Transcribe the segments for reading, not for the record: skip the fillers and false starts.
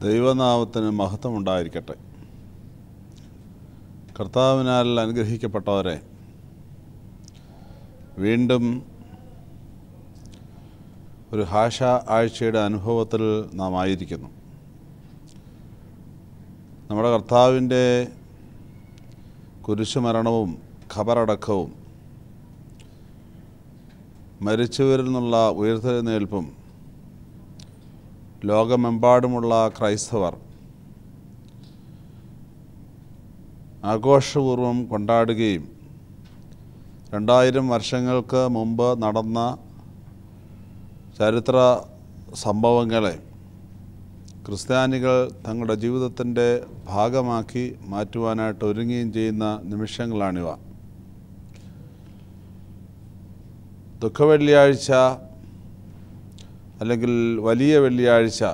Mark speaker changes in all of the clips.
Speaker 1: ദൈവനാമത്തിന് മഹത്വമുണ്ടായിരിക്കട്ടെ. കർത്താവിനാൽ അനുഗ്രഹിക്കപ്പെട്ടവരെ, വീണ്ടും ഒരു ഹാഷ ആഴ്ചയുടെ അനുഭവത്തിൽ നാം ആയിരിക്കുന്നു. നമ്മുടെ കർത്താവിൻ്റെ കുരിശുമരണവും ഖബറടക്കവും മരിച്ചവരിൽ നിന്നുള്ള ഉയർത്തെഴുന്നേൽപ്പും ലോകമെമ്പാടുമുള്ള ക്രൈസ്തവർ ആഘോഷപൂർവം കൊണ്ടാടുകയും 2000 വർഷങ്ങൾക്ക് മുമ്പ് നടന്ന ചരിത്ര സംഭവങ്ങളെ ക്രിസ്ത്യാനികൾ തങ്ങളുടെ ജീവിതത്തിൻ്റെ ഭാഗമാക്കി മാറ്റുവാനായിട്ട് ഒരുങ്ങുകയും ചെയ്യുന്ന നിമിഷങ്ങളാണിവ. ദുഃഖവെള്ളിയാഴ്ച അല്ലെങ്കിൽ വലിയ വെള്ളിയാഴ്ച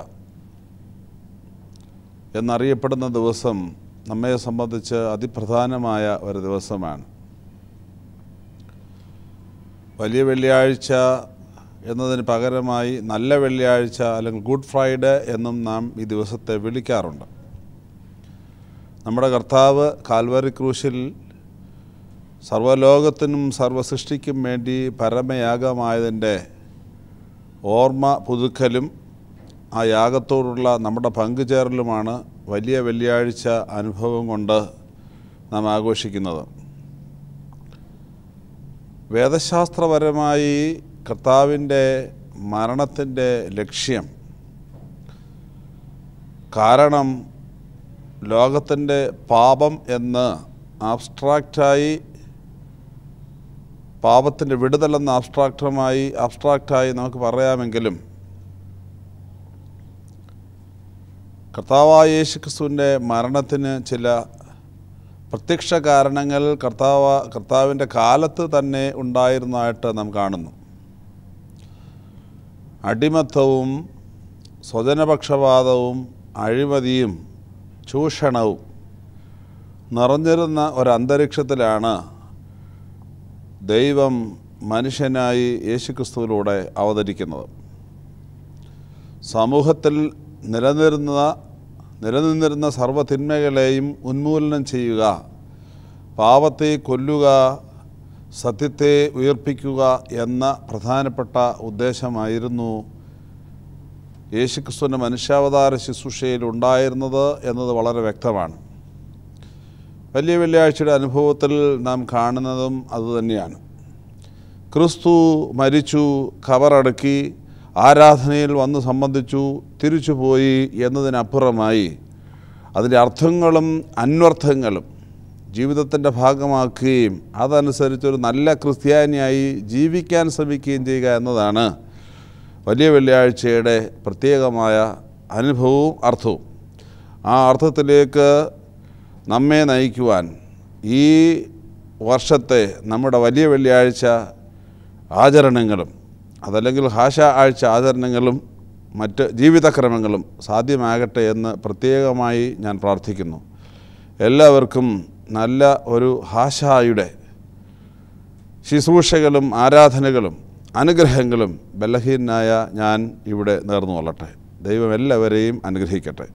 Speaker 1: എന്നറിയപ്പെടുന്ന ദിവസം നമ്മെ സംബന്ധിച്ച് അതിപ്രധാനമായ ഒരു ദിവസമാണ്. വലിയ വെള്ളിയാഴ്ച എന്നതിന് പകരമായി നല്ല വെള്ളിയാഴ്ച അല്ലെങ്കിൽ ഗുഡ് ഫ്രൈഡേ എന്നും നാം ഈ ദിവസത്തെ വിളിക്കാറുണ്ട്. നമ്മുടെ കർത്താവ് കാൽവരി ക്രൂശിൽ സർവ്വലോകത്തിനും സർവ്വസൃഷ്ടിക്കും വേണ്ടി പരമയാഗമായതിൻ്റെ ഓർമ്മ പുതുക്കലും ആ യാഗത്തോടുള്ള നമ്മുടെ പങ്കുചേരലുമാണ് വലിയ വെള്ളിയാഴ്ച അനുഭവം കൊണ്ട് നാം ആഘോഷിക്കുന്നത്. വേദശാസ്ത്രപരമായി കർത്താവിൻ്റെ മരണത്തിൻ്റെ ലക്ഷ്യം, കാരണം ലോകത്തിൻ്റെ പാപം എന്ന് ആബ്സ്ട്രാക്റ്റായി, പാപത്തിൻ്റെ വിടുതലെന്ന് ആബ്സ്ട്രാക്റ്റായി നമുക്ക് പറയാമെങ്കിലും കർത്താവായ യേശുക്രിസ്തുവിൻ്റെ മരണത്തിന് ചില പ്രത്യക്ഷ കാരണങ്ങൾ കർത്താവിൻ്റെ കാലത്ത് തന്നെ ഉണ്ടായിരുന്നതായിട്ട് നാം കാണുന്നു. അടിമത്തവും സ്വജനപക്ഷപാതവും അഴിമതിയും ചൂഷണവും നിറഞ്ഞിരുന്ന ഒരന്തരീക്ഷത്തിലാണ് ദൈവം മനുഷ്യനായി യേശുക്രിസ്തുവിലൂടെ അവതരിക്കുന്നത്. സമൂഹത്തിൽ നിലനിന്നിരുന്ന സർവ്വതിന്മകളെയും ഉന്മൂലനം ചെയ്യുക, പാപത്തെ കൊല്ലുക, സത്യത്തെ ഉയർപ്പിക്കുക എന്ന പ്രധാനപ്പെട്ട ഉദ്ദേശമായിരുന്നു യേശുക്രിസ്തുവിൻ്റെ മനുഷ്യാവതാര ശുശ്രൂഷയിൽ ഉണ്ടായിരുന്നത് എന്നത് വളരെ വ്യക്തമാണ്. വലിയ വെള്ളിയാഴ്ചയുടെ അനുഭവത്തിൽ നാം കാണുന്നതും അതുതന്നെയാണ്. ക്രിസ്തു മരിച്ചു, ഖബറടക്കി, ആരാധനയിൽ വന്ന് സംബന്ധിച്ചു, തിരിച്ചുപോയി എന്നതിനപ്പുറമായി അതിൻ്റെ അർത്ഥങ്ങളും അന്വർത്ഥങ്ങളും ജീവിതത്തിൻ്റെ ഭാഗമാക്കുകയും അതനുസരിച്ചൊരു നല്ല ക്രിസ്ത്യാനിയായി ജീവിക്കാൻ ശ്രമിക്കുകയും ചെയ്യുക എന്നതാണ് വലിയ വെള്ളിയാഴ്ചയുടെ പ്രത്യേകമായ അനുഭവവും അർത്ഥവും. ആ അർത്ഥത്തിലേക്ക് നമ്മെ നയിക്കുവാൻ ഈ വർഷത്തെ നമ്മുടെ വലിയ വെള്ളിയാഴ്ച ആചരണങ്ങളും അതല്ലെങ്കിൽ ഹാഷ ആഴ്ച ആചരണങ്ങളും മറ്റ് ജീവിതക്രമങ്ങളും സാധ്യമാകട്ടെ എന്ന് പ്രത്യേകമായി ഞാൻ പ്രാർത്ഥിക്കുന്നു. എല്ലാവർക്കും നല്ല ഒരു ഹാഷായുടെ ശുശ്രൂഷകളും ആരാധനകളും അനുഗ്രഹങ്ങളും ബലഹീനനായ ഞാൻ ഇവിടെ നേർന്നു കൊള്ളട്ടെ. ദൈവം എല്ലാവരെയും അനുഗ്രഹിക്കട്ടെ.